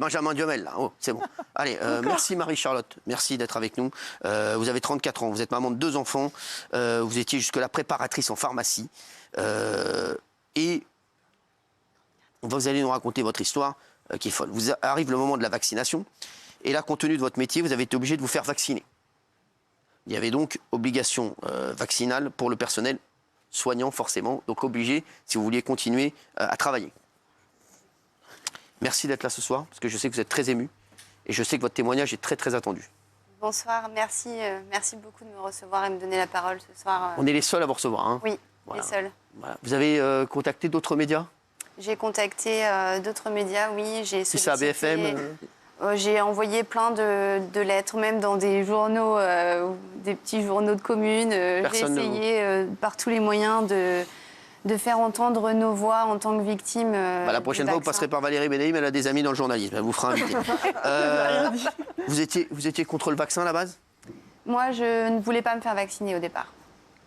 Benjamin Duhamel, là. Oh, c'est bon. Allez, merci Marie-Charlotte. Merci d'être avec nous. Vous avez 34 ans, vous êtes maman de 2 enfants. Vous étiez jusque-là préparatrice en pharmacie. Et vous allez nous raconter votre histoire qui est folle. Vous arrive le moment de la vaccination. Et là, compte tenu de votre métier, vous avez été obligé de vous faire vacciner. Il y avait donc obligation vaccinale pour le personnel soignant, forcément. Donc obligé, si vous vouliez continuer à travailler. Merci d'être là ce soir, parce que je sais que vous êtes très ému. Et je sais que votre témoignage est très, très attendu. Bonsoir, merci beaucoup de me recevoir et me donner la parole ce soir. On est les seuls à vous recevoir. Hein. Oui, voilà. les seuls. Voilà. Vous avez contacté d'autres médias? J'ai contacté d'autres médias, oui. J'ai c'est ça, BFM J'ai envoyé plein de lettres, même dans des journaux, des petits journaux de communes. J'ai essayé par tous les moyens de faire entendre nos voix en tant que victimes. La prochaine fois, vous passerez par Valérie Bénaïm, elle a des amis dans le journalisme, elle vous fera inviter. Vous étiez contre le vaccin à la base? Moi, je ne voulais pas me faire vacciner au départ.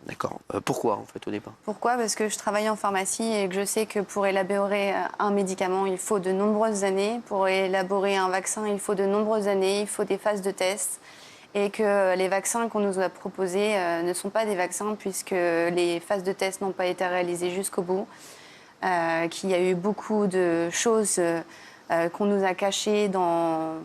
D'accord. Pourquoi, en fait, au départ? Pourquoi? Parce que je travaille en pharmacie et que je sais que pour élaborer un médicament, il faut de nombreuses années. Pour élaborer un vaccin, il faut de nombreuses années. Il faut des phases de tests. Et que les vaccins qu'on nous a proposés ne sont pas des vaccins puisque les phases de tests n'ont pas été réalisées jusqu'au bout. Qu'il y a eu beaucoup de choses qu'on nous a cachées dans...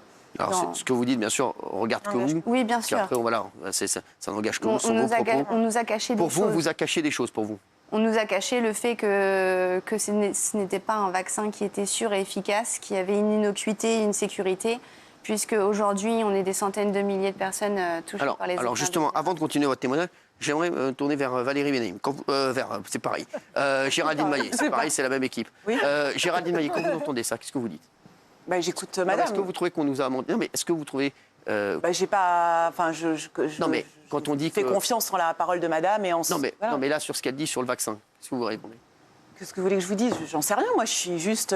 Alors, ce que vous dites, bien sûr, regarde que vous. Oui, bien sûr. Après, voilà, ça n'engage que vous sur vos propos. On nous a caché des choses. Pour vous, on vous a caché des choses, pour vous? On nous a caché le fait que ce n'était pas un vaccin qui était sûr et efficace, qui avait une innocuité et une sécurité, puisque aujourd'hui, on est des centaines de milliers de personnes touchées par les... Alors justement, avant de continuer votre témoignage, j'aimerais me tourner vers Valérie Bénaïm. C'est pareil. Géraldine Maillet, c'est pareil, c'est la même équipe. Oui. Géraldine Maillet, quand vous entendez ça, qu'est-ce que vous dites? J'écoute madame. Est-ce que vous trouvez qu'on nous a menti? Non, mais est-ce que vous trouvez... j'ai pas... Enfin, non, mais quand on dit fais confiance en la parole de madame et en... Non, mais là, sur ce qu'elle dit sur le vaccin, qu'est-ce que vous répondez? Qu'est-ce que vous voulez que je vous dise? J'en sais rien. Moi, je suis juste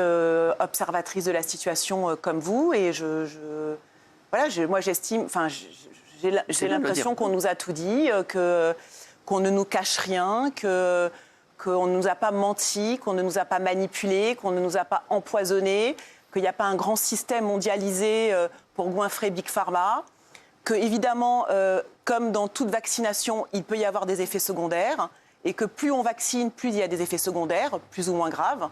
observatrice de la situation comme vous et moi, j'estime... Enfin, j'ai l'impression qu'on nous a tout dit, qu'on ne nous cache rien, qu'on ne nous a pas menti, qu'on ne nous a pas manipulé, qu'on ne nous a pas empoisonné, qu'il n'y a pas un grand système mondialisé pour goinfrer Big Pharma, que, évidemment, comme dans toute vaccination, il peut y avoir des effets secondaires, et que plus on vaccine, plus il y a des effets secondaires, plus ou moins graves.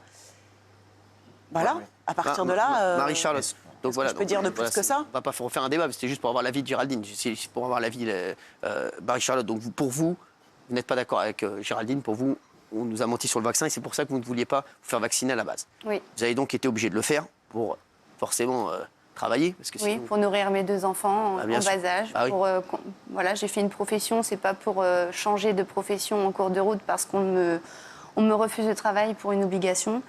Voilà, à partir de là... Marie-Charlotte, donc voilà. Je peux dire de plus que ça? On ne va pas refaire un débat, mais c'était juste pour avoir l'avis de Géraldine, pour avoir l'avis de Marie-Charlotte. Donc pour vous n'êtes pas d'accord avec Géraldine, pour vous, on nous a menti sur le vaccin, et c'est pour ça que vous ne vouliez pas vous faire vacciner à la base. Oui. Vous avez donc été obligé de le faire pour forcément travailler, parce que oui, pour nourrir mes 2 enfants en bas âge. Voilà, j'ai fait une profession, c'est pas pour changer de profession en cours de route parce qu'on me refuse le travail pour une obligation.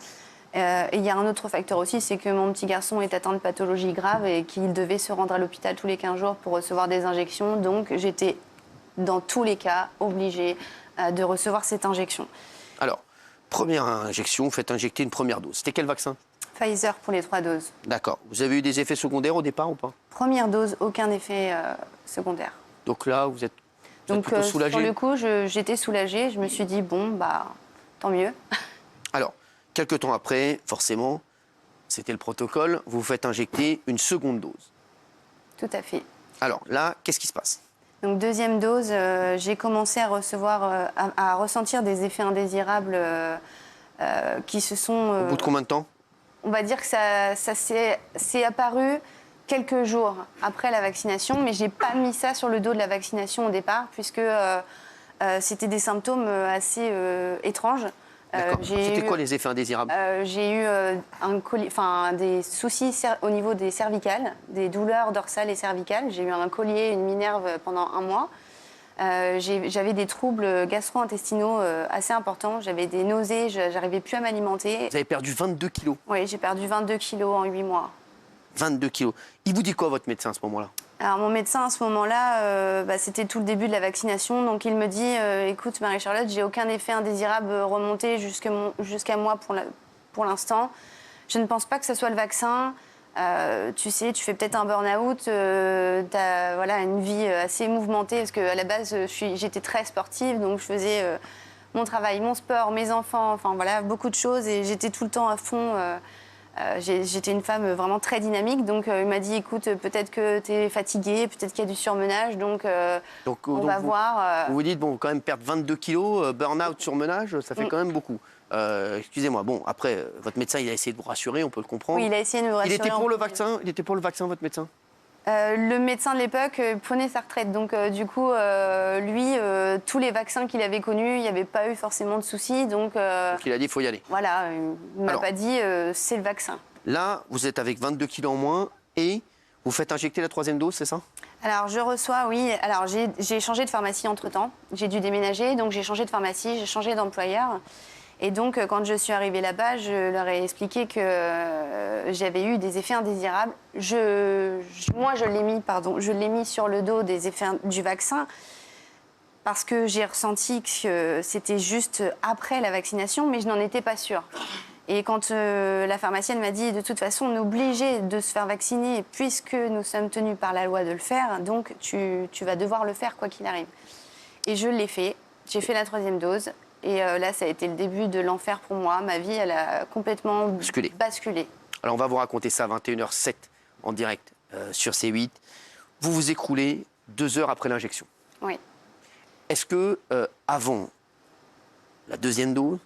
Et il y a un autre facteur aussi, c'est que mon petit garçon est atteint de pathologies graves et qu'il devait se rendre à l'hôpital tous les 15 jours pour recevoir des injections. Donc j'étais, dans tous les cas, obligée de recevoir cette injection. Alors, première injection, vous faites injecter une première dose. C'était quel vaccin? Pfizer pour les 3 doses. D'accord. Vous avez eu des effets secondaires au départ ou pas? Première dose, aucun effet secondaire. Donc là, vous êtes plutôt soulagée? Sur le coup, j'étais soulagée. Je me suis dit, bon, tant mieux. Alors, quelques temps après, forcément, c'était le protocole, vous vous faites injecter une seconde dose. Tout à fait. Alors là, qu'est-ce qui se passe? Donc deuxième dose, j'ai commencé à ressentir des effets indésirables qui se sont... Au bout de combien de temps? On va dire que ça s'est apparu quelques jours après la vaccination, mais je n'ai pas mis ça sur le dos de la vaccination au départ, puisque c'était des symptômes assez étranges. C'était quoi les effets indésirables? J'ai eu des soucis au niveau des cervicales, des douleurs dorsales et cervicales. J'ai eu un collier, une minerve pendant 1 mois. J'avais des troubles gastro-intestinaux assez importants. J'avais des nausées, j'arrivais plus à m'alimenter. Vous avez perdu 22 kilos? Oui, j'ai perdu 22 kilos en 8 mois. 22 kilos. Il vous dit quoi, votre médecin, à ce moment-là? Alors, mon médecin, à ce moment-là, c'était tout le début de la vaccination. Donc, il me dit, écoute, Marie-Charlotte, j'ai aucun effet indésirable remonté jusqu'à moi pour l'instant. Je ne pense pas que ce soit le vaccin. Tu sais, tu fais peut-être un burn-out. Tu as une vie assez mouvementée. Parce qu'à la base, j'étais très sportive. Donc, je faisais mon travail, mon sport, mes enfants. Enfin, voilà, beaucoup de choses. Et j'étais tout le temps à fond J'étais une femme vraiment très dynamique, donc il m'a dit, écoute, peut-être que tu es fatiguée, peut-être qu'il y a du surmenage, donc on va voir. Vous vous dites, bon, quand même perdre 22 kilos, burn-out, surmenage, ça fait quand même beaucoup. Excusez-moi, bon, après, votre médecin, il a essayé de vous rassurer, on peut le comprendre. Oui, il a essayé de me rassurer. Il était pour le vaccin, votre médecin? Le médecin de l'époque prenait sa retraite, donc du coup, lui, tous les vaccins qu'il avait connus, il n'y avait pas eu forcément de soucis, donc il a dit, il faut y aller. Voilà, il ne m'a pas dit, c'est le vaccin. Là, vous êtes avec 22 kilos en moins et vous faites injecter la 3e dose, c'est ça? Alors, je reçois, oui. Alors, j'ai changé de pharmacie entre-temps. J'ai dû déménager, donc j'ai changé de pharmacie, j'ai changé d'employeur. Et donc, quand je suis arrivée là-bas, je leur ai expliqué que j'avais eu des effets indésirables. Moi, je l'ai mis sur le dos des effets du vaccin parce que j'ai ressenti que c'était juste après la vaccination, mais je n'en étais pas sûre. Et quand la pharmacienne m'a dit, de toute façon, on est obligé de se faire vacciner puisque nous sommes tenus par la loi de le faire, donc tu vas devoir le faire quoi qu'il arrive. Et je l'ai fait. J'ai fait la 3e dose. Et là, ça a été le début de l'enfer pour moi. Ma vie, elle a complètement basculé. Alors, on va vous raconter ça à 21h07 en direct sur C8. Vous vous écroulez 2 heures après l'injection. Oui. Est-ce que, avant la 2e dose,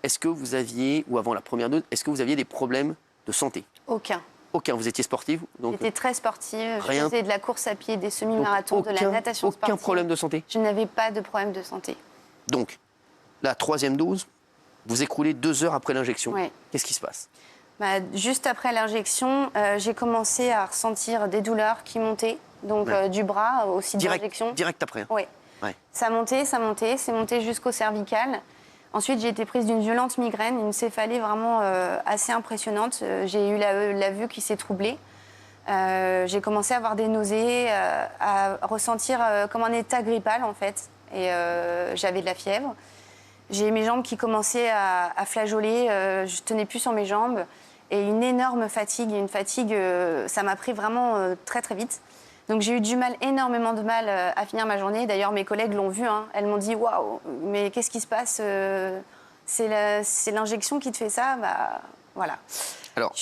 est-ce que vous aviez, ou avant la 1re dose, est-ce que vous aviez des problèmes de santé? Aucun. Aucun. Vous étiez sportive? J'étais très sportive. Je faisais de la course à pied, des semi-marathons, de la natation sportive. Aucun problème de santé? Je n'avais pas de problème de santé. Donc, la 3e dose, vous écroulez 2 heures après l'injection. Oui. Qu'est-ce qui se passe? Juste après l'injection, j'ai commencé à ressentir des douleurs qui montaient, donc du bras au site d'injection. Direct après? Oui. Ouais. Ça montait, c'est monté jusqu'au cervical. Ensuite, j'ai été prise d'une violente migraine, une céphalée vraiment assez impressionnante. J'ai eu la vue qui s'est troublée. J'ai commencé à avoir des nausées, à ressentir comme un état grippal en fait. Et j'avais de la fièvre. J'ai mes jambes qui commençaient à flageoler, je tenais plus sur mes jambes. Et une énorme fatigue, ça m'a pris vraiment très très vite. Donc j'ai eu énormément de mal à finir ma journée. D'ailleurs, mes collègues l'ont vu, hein. Elles m'ont dit « Waouh, mais qu'est-ce qui se passe? C'est l'injection qui te fait ça ?» Bah, voilà. Alors,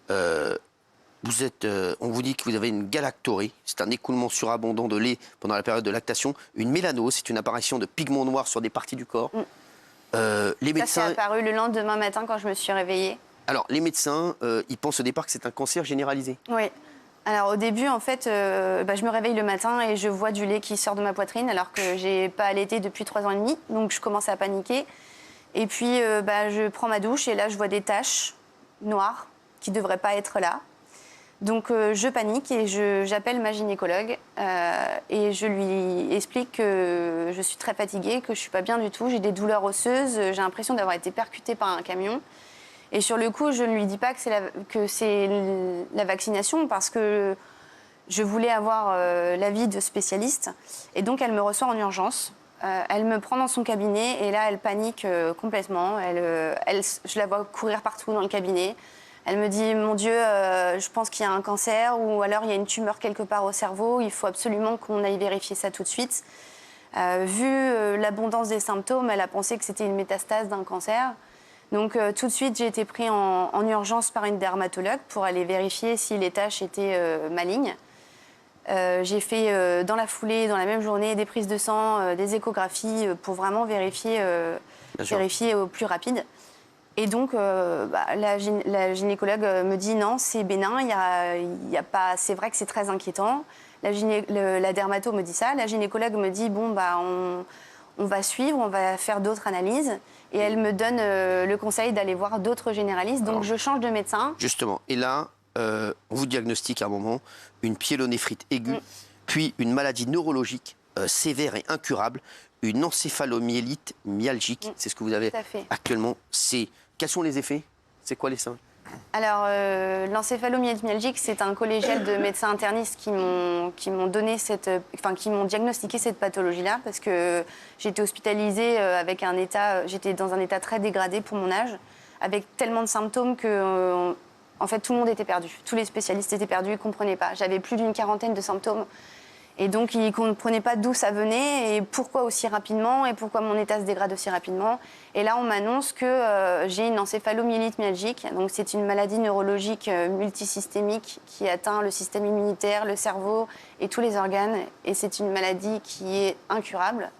on vous dit que vous avez une galactorrhée, c'est un écoulement surabondant de lait pendant la période de lactation. Une mélanose, c'est une apparition de pigments noirs sur des parties du corps. Les médecins... Ça s'est apparu le lendemain matin quand je me suis réveillée. Alors, les médecins, ils pensent au départ que c'est un cancer généralisé. Oui. Alors, au début, en fait, je me réveille le matin et je vois du lait qui sort de ma poitrine alors que je n'ai pas allaité depuis 3 ans et demi. Donc, je commence à paniquer. Et puis, je prends ma douche et là, je vois des taches noires qui ne devraient pas être là. Donc, je panique et j'appelle ma gynécologue et je lui explique que je suis très fatiguée, que je ne suis pas bien du tout. J'ai des douleurs osseuses, j'ai l'impression d'avoir été percutée par un camion. Et sur le coup, je ne lui dis pas que c'est la vaccination parce que je voulais avoir l'avis de spécialistes. Et donc, elle me reçoit en urgence. Elle me prend dans son cabinet et là, elle panique complètement. Je la vois courir partout dans le cabinet. Elle me dit « Mon Dieu, je pense qu'il y a un cancer ou alors il y a une tumeur quelque part au cerveau. Il faut absolument qu'on aille vérifier ça tout de suite. » Vu l'abondance des symptômes, elle a pensé que c'était une métastase d'un cancer. Donc tout de suite, j'ai été prise en urgence par une dermatologue pour aller vérifier si les taches étaient malignes. J'ai fait dans la foulée, dans la même journée, des prises de sang, des échographies pour vraiment vérifier au plus rapide. Et donc la gynécologue me dit non, c'est bénin, c'est vrai que c'est très inquiétant. La dermato me dit ça, la gynécologue me dit bon on va suivre, on va faire d'autres analyses. Et elle me donne le conseil d'aller voir d'autres généralistes. Donc, je change de médecin. Justement. Et là, on vous diagnostique à un moment une pyélonéphrite aiguë, puis une maladie neurologique sévère et incurable, une encéphalomyélite myalgique. C'est ce que vous avez actuellement. Quels sont les effets? C'est quoi les signes? Alors, l'encéphalomyélite myalgique, c'est un collégial de médecins internistes qui m'ont diagnostiqué cette pathologie-là parce que j'étais hospitalisée j'étais dans un état très dégradé pour mon âge, avec tellement de symptômes que, en fait, tout le monde était perdu. Tous les spécialistes étaient perdus, ils ne comprenaient pas. J'avais plus d'une 40aine de symptômes Et donc, ils ne comprenaient pas d'où ça venait et pourquoi aussi rapidement et pourquoi mon état se dégrade aussi rapidement. Et là, on m'annonce que j'ai une encéphalomyélite myalgique. Donc, c'est une maladie neurologique multisystémique qui atteint le système immunitaire, le cerveau et tous les organes. Et c'est une maladie qui est incurable,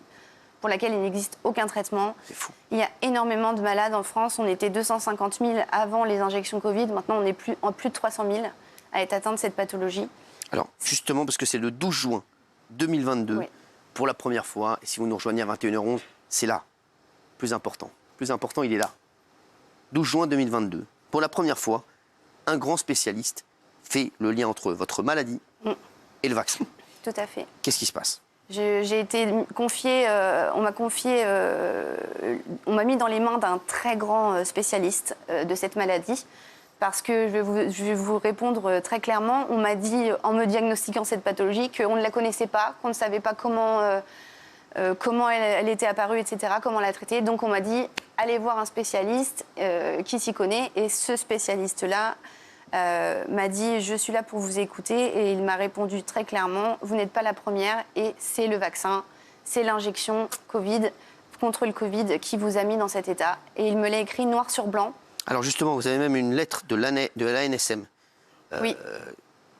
pour laquelle il n'existe aucun traitement. C'est fou. Il y a énormément de malades en France. On était 250 000 avant les injections Covid. Maintenant, on est plus de 300 000 à être atteints de cette pathologie. Alors, justement, parce que c'est le 12 juin 2022, oui. Pour la première fois, et si vous nous rejoignez à 21h11, c'est là. Plus important, il est là. 12 juin 2022. Pour la première fois, un grand spécialiste fait le lien entre votre maladie et le vaccin. Tout à fait. Qu'est-ce qui se passe ? J'ai été confiée, on m'a mis dans les mains d'un très grand spécialiste de cette maladie. Parce que je vais vous répondre très clairement, on m'a dit, en me diagnostiquant cette pathologie, qu'on ne la connaissait pas, qu'on ne savait pas comment elle était apparue, etc., comment la traiter. Donc on m'a dit, allez voir un spécialiste qui s'y connaît. Et ce spécialiste-là m'a dit, je suis là pour vous écouter. Et il m'a répondu très clairement, vous n'êtes pas la première et c'est le vaccin, c'est l'injection Covid contre le Covid qui vous a mis dans cet état. Et il me l'a écrit noir sur blanc. Alors justement, vous avez même une lettre de l'ANSM oui.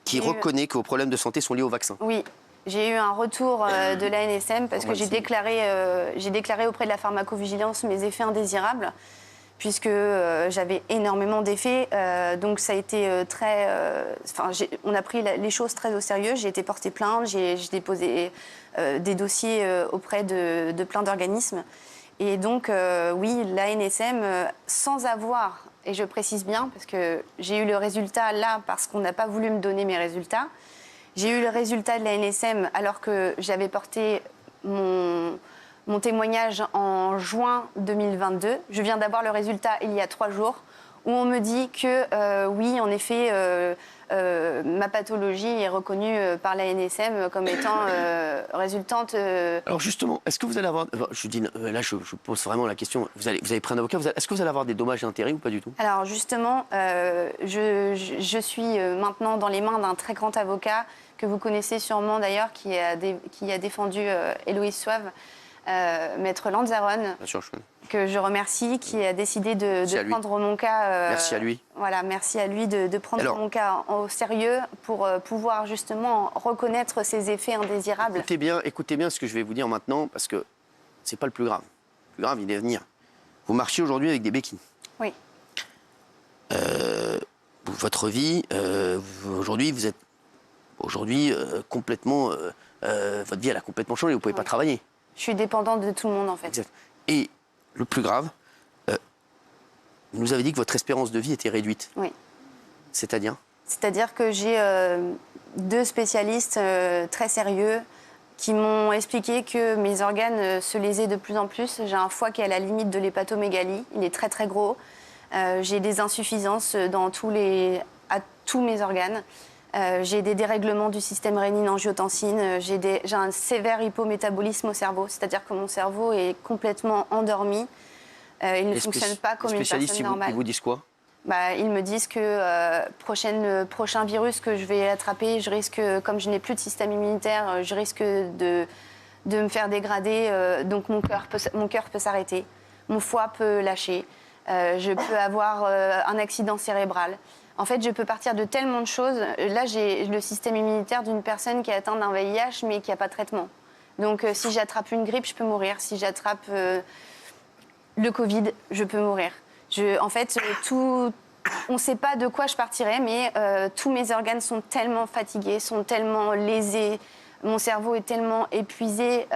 Qui reconnaît que vos problèmes de santé sont liés au vaccin. Oui, j'ai eu un retour de l'ANSM parce que j'ai déclaré auprès de la pharmacovigilance mes effets indésirables, puisque j'avais énormément d'effets. Donc ça a été on a pris les choses très au sérieux. J'ai été portée plainte, j'ai déposé des dossiers auprès de plein d'organismes. Et donc, oui, l'ANSM, sans avoir, et je précise bien, parce que j'ai eu le résultat là, parce qu'on n'a pas voulu me donner mes résultats, j'ai eu le résultat de l'ANSM alors que j'avais porté mon témoignage en juin 2022. Je viens d'avoir le résultat il y a 3 jours, où on me dit que, oui, en effet, ma pathologie est reconnue par l'ANSM comme étant résultante... Alors justement, est-ce que vous allez avoir... Je dis, là, je pose vraiment la question. Vous avez pris un avocat. Est-ce que vous allez avoir des dommages et intérêts ou pas du tout ? Alors justement, je suis maintenant dans les mains d'un très grand avocat que vous connaissez sûrement d'ailleurs, qui a défendu Héloïse Soave, Maître Lanzaron, que je remercie, qui a décidé de prendre mon cas... merci à lui. Voilà, merci à lui de prendre mon cas au sérieux pour pouvoir justement reconnaître ses effets indésirables. Écoutez bien ce que je vais vous dire maintenant, parce que c'est pas le plus grave. Le plus grave, il est à venir. Vous marchez aujourd'hui avec des béquilles. Oui. Votre vie, aujourd'hui, vous êtes... Aujourd'hui, complètement... votre vie, elle a complètement changé. Vous ne pouvez pas travailler. Je suis dépendante de tout le monde, en fait. Exact. Et le plus grave, vous nous avez dit que votre espérance de vie était réduite. Oui. C'est-à-dire ? C'est-à-dire que j'ai 2 spécialistes très sérieux qui m'ont expliqué que mes organes se lésaient de plus en plus. J'ai un foie qui est à la limite de l'hépatomégalie. Il est très, très gros. J'ai des insuffisances à tous mes organes. J'ai des dérèglements du système rénine-angiotensine, j'ai un sévère hypométabolisme au cerveau, c'est-à-dire que mon cerveau est complètement endormi, il ne fonctionne pas comme une personne normale. Ils vous disent quoi ? Ils me disent que prochain virus que je vais attraper, je risque, comme je n'ai plus de système immunitaire, je risque de me faire dégrader, donc mon cœur peut s'arrêter, mon foie peut lâcher, je peux avoir un accident cérébral. En fait, je peux partir de tellement de choses. Là, j'ai le système immunitaire d'une personne qui est atteinte d'un VIH, mais qui n'a pas de traitement. Donc, si j'attrape une grippe, je peux mourir. Si j'attrape le Covid, je peux mourir. En fait, on ne sait pas de quoi je partirai, mais tous mes organes sont tellement fatigués, sont tellement lésés. Mon cerveau est tellement épuisé.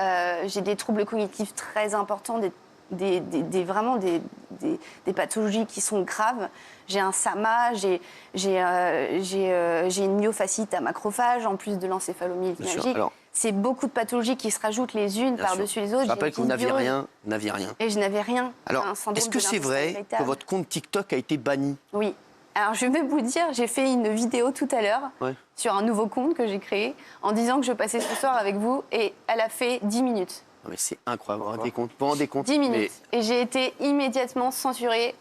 J'ai des troubles cognitifs très importants, vraiment des pathologies qui sont graves. J'ai un SAMA, j'ai une myofasciite à macrophage, en plus de l'encéphalomyélite myalgique. C'est beaucoup de pathologies qui se rajoutent les unes par-dessus les autres. Je rappelle que vous n'aviez rien. Et je n'avais rien. Alors, est-ce que c'est vrai que votre compte TikTok a été banni ? Oui. Alors, je vais vous dire, j'ai fait une vidéo tout à l'heure sur un nouveau compte que j'ai créé en disant que je passais ce soir avec vous et elle a fait 10 minutes. Non mais c'est incroyable, vous vous rendez compte 10 minutes. Et j'ai été immédiatement censurée.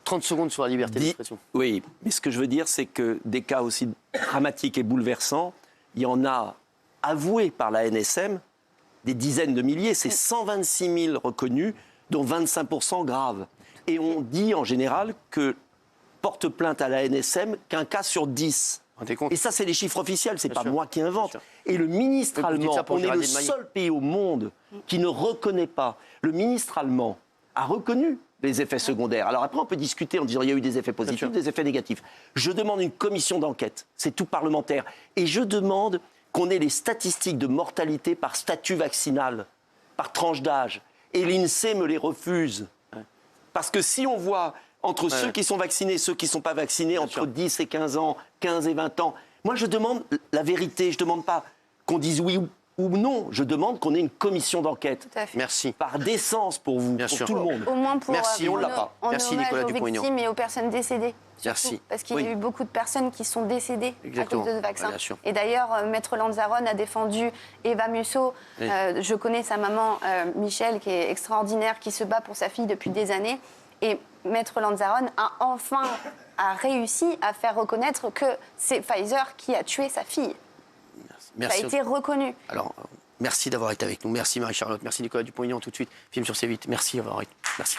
30 secondes sur la liberté d'expression. Oui, mais ce que je veux dire, c'est que des cas aussi dramatiques et bouleversants, il y en a avoués par la NSM, des dizaines de milliers, c'est 126 000 reconnus, dont 25% graves. Et on dit en général que porte plainte à la NSM qu'un cas sur 10. Et ça, c'est les chiffres officiels, c'est pas moi qui invente. Et le ministre allemand, on est le seul pays au monde qui ne reconnaît pas. Le ministre allemand a reconnu les effets secondaires. Alors après, on peut discuter en disant il y a eu des effets positifs, des effets négatifs. Je demande une commission d'enquête, c'est tout parlementaire. Et je demande qu'on ait les statistiques de mortalité par statut vaccinal, par tranche d'âge. Et l'INSEE me les refuse. Parce que si on voit entre ceux qui sont vaccinés et ceux qui ne sont pas vaccinés, entre 10 et 15 ans, 15 et 20 ans, moi je demande la vérité, je ne demande pas qu'on dise oui ou non, je demande qu'on ait une commission d'enquête. Merci. Par décence pour vous, pour tout le monde. Au moins pour Merci, on l'a pas. Merci Nicolas Dupont-Aignan. Aux victimes et aux personnes décédées. Merci. Parce qu'il y a eu beaucoup de personnes qui sont décédées à cause de ce vaccin. Bien sûr. Et d'ailleurs, Maître Lanzarote a défendu Eva Musso. Je connais sa maman, Michel, qui est extraordinaire, qui se bat pour sa fille depuis des années. Et Maître Lanzarote a réussi à faire reconnaître que c'est Pfizer qui a tué sa fille. Merci. Ça a été reconnu. Alors, merci d'avoir été avec nous. Merci Marie-Charlotte. Merci Nicolas Dupont-Aignan. Tout de suite, film sur C8. Merci d'avoir été. Merci.